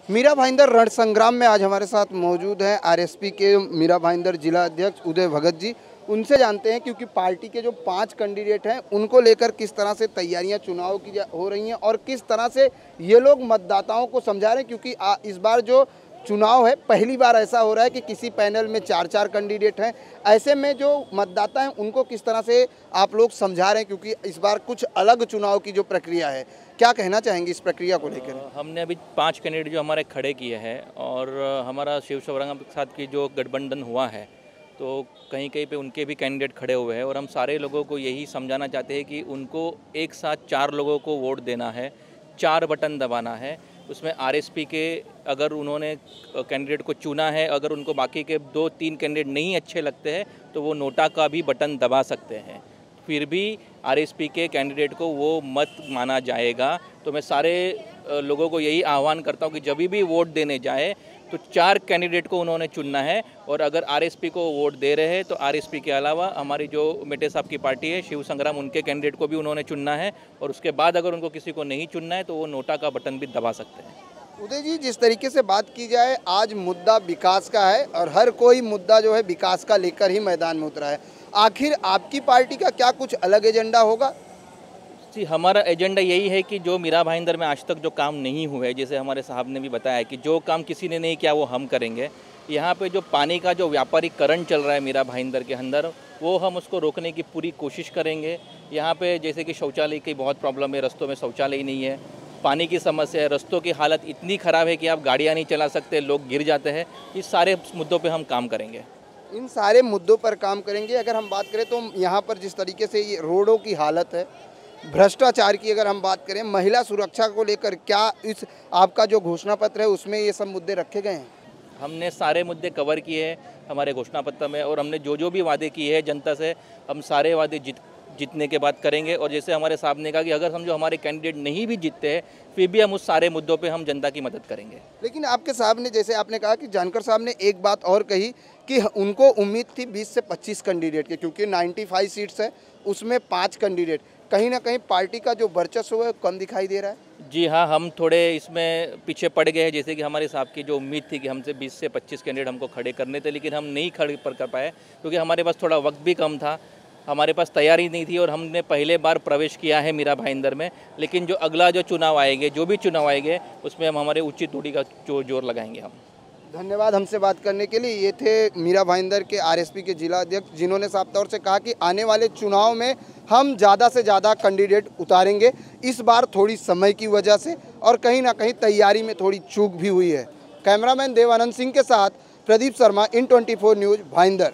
मीरा भाईंदर रण संग्राम में आज हमारे साथ मौजूद हैं आरएसपी के मीरा भाईंदर जिला अध्यक्ष उदय भगत जी। उनसे जानते हैं क्योंकि पार्टी के जो 5 कैंडिडेट हैं उनको लेकर किस तरह से तैयारियां चुनाव की हो रही हैं और किस तरह से ये लोग मतदाताओं को समझा रहे हैं, क्योंकि इस बार जो चुनाव है पहली बार ऐसा हो रहा है कि किसी पैनल में 4 कैंडिडेट हैं। ऐसे में जो मतदाता हैं उनको किस तरह से आप लोग समझा रहे हैं, क्योंकि इस बार कुछ अलग चुनाव की जो प्रक्रिया है, क्या कहना चाहेंगे इस प्रक्रिया को लेकर? हमने अभी 5 कैंडिडेट जो हमारे खड़े किए हैं और हमारा शिव संग्राम के साथ की जो गठबंधन हुआ है तो कहीं कहीं पे उनके भी कैंडिडेट खड़े हुए हैं और हम सारे लोगों को यही समझाना चाहते हैं कि उनको एक साथ 4 लोगों को वोट देना है, 4 बटन दबाना है। उसमें आरएसपी के अगर उन्होंने कैंडिडेट को चुना है, अगर उनको बाकी के 2-3 कैंडिडेट नहीं अच्छे लगते हैं तो वो नोटा का भी बटन दबा सकते हैं, फिर भी आरएसपी के कैंडिडेट को वो मत माना जाएगा। तो मैं सारे लोगों को यही आह्वान करता हूँ कि जब भी वोट देने जाए तो 4 कैंडिडेट को उन्होंने चुनना है और अगर आरएसपी को वोट दे रहे हैं तो आरएसपी के अलावा हमारी जो मेटे साहब की पार्टी है शिव संग्राम, उनके कैंडिडेट को भी उन्होंने चुनना है और उसके बाद अगर उनको किसी को नहीं चुनना है तो वो नोटा का बटन भी दबा सकते हैं। उदय जी, जिस तरीके से बात की जाए, आज मुद्दा विकास का है और हर कोई मुद्दा जो है विकास का लेकर ही मैदान में उतरा है। आखिर आपकी पार्टी का क्या कुछ अलग एजेंडा होगा? जी, हमारा एजेंडा यही है कि जो मीरा भाईंदर में आज तक जो काम नहीं हुए, जैसे हमारे साहब ने भी बताया कि जो काम किसी ने नहीं किया वो हम करेंगे। यहाँ पे जो पानी का जो व्यापारीकरण चल रहा है मीरा भाईंदर के अंदर, वो हम उसको रोकने की पूरी कोशिश करेंगे। यहाँ पे जैसे कि शौचालय की बहुत प्रॉब्लम है, रस्तों में शौचालय ही नहीं है, पानी की समस्या है, रस्तों की हालत इतनी ख़राब है कि आप गाड़ियाँ नहीं चला सकते, लोग गिर जाते हैं। इस सारे मुद्दों पर हम काम करेंगे। इन सारे मुद्दों पर काम करेंगे। अगर हम बात करें तो यहाँ पर जिस तरीके से ये रोडों की हालत है, भ्रष्टाचार की अगर हम बात करें, महिला सुरक्षा को लेकर क्या इस आपका जो घोषणा पत्र है उसमें ये सब मुद्दे रखे गए हैं? हमने सारे मुद्दे कवर किए हैं हमारे घोषणा पत्र में और हमने जो भी वादे किए हैं जनता से, हम सारे वादे जीतने के बाद करेंगे। और जैसे हमारे साहब ने कहा कि अगर हम जो हमारे कैंडिडेट नहीं भी जीतते हैं फिर भी हम उस सारे मुद्दों पे हम जनता की मदद करेंगे। लेकिन आपके साहब ने, जैसे आपने कहा कि जानकर साहब ने एक बात और कही कि उनको उम्मीद थी 20 से 25 कैंडिडेट के, क्योंकि 95 सीट्स है उसमें 5 कैंडिडेट, कहीं ना कहीं पार्टी का जो वर्चस्व है कम दिखाई दे रहा है। जी हाँ, हम थोड़े इसमें पीछे पड़ गए हैं। जैसे कि हमारे साहब की जो उम्मीद थी कि हमसे 20 से 25 कैंडिडेट हमको खड़े करने थे, लेकिन हम नहीं खड़े कर पाए क्योंकि हमारे पास थोड़ा वक्त भी कम था, हमारे पास तैयारी नहीं थी और हमने पहले बार प्रवेश किया है मीरा भाईंदर में। लेकिन जो अगला जो चुनाव आएंगे, जो भी चुनाव आएंगे, उसमें हम हमारे उचित दूरी का जोर लगाएंगे हम। धन्यवाद हमसे बात करने के लिए। ये थे मीरा भाईंदर के आरएसपी के जिला अध्यक्ष, जिन्होंने साफ तौर से कहा कि आने वाले चुनाव में हम ज़्यादा से ज़्यादा कैंडिडेट उतारेंगे। इस बार थोड़ी समय की वजह से और कहीं ना कहीं तैयारी में थोड़ी चूक भी हुई है। कैमरामैन देवानंद सिंह के साथ प्रदीप शर्मा, इन 24 न्यूज़, भाईंदर।